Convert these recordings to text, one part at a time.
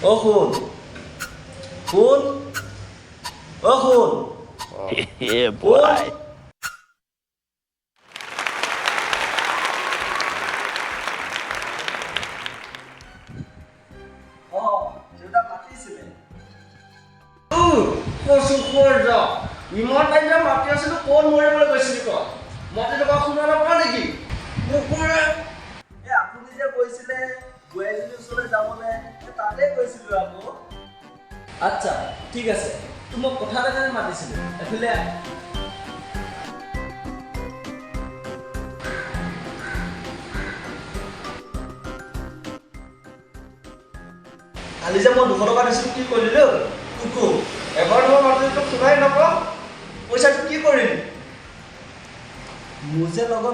অ শুন শুন অ শুন Yeah, শুন boy. অ দেউতা মাতিছিলে কচু খোৱাৰ যাওঁ ইমান টাইম যে মাতি আছিলো ক'ত মৰিবলৈ গৈছিলি তই মাতি থকা শুনা নাপাওঁ নেকি কুকুৰে আপুনি যে কৈছিলে বোৱাৰীজনীৰ ওচৰলৈ যাবলৈ তাতে গৈছিলো আকৌ আচ্ছা ঠিক আছে তোমাক কথা এটা কাৰণে মাতিছিলো এফালে কালি যে মই 200 টকা দিছিলোঁ কি কৰিলি কুকু এবাৰ তোমাৰ মাতিটো শুনাই নাপাওঁ পইচাটো কি কৰিলি মোৰ যে লগত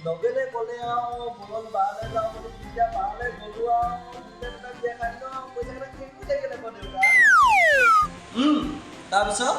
নগেলে ক'লে আৰু বলত বাৰলৈ যাওঁ বুলি তেতিয়া বাৰলৈ গ'লো আৰু দুটা বিয়া খাই পইচাকেইটা শেষ হৈ থাকিলে আকৌ দেউতা তাৰপিছত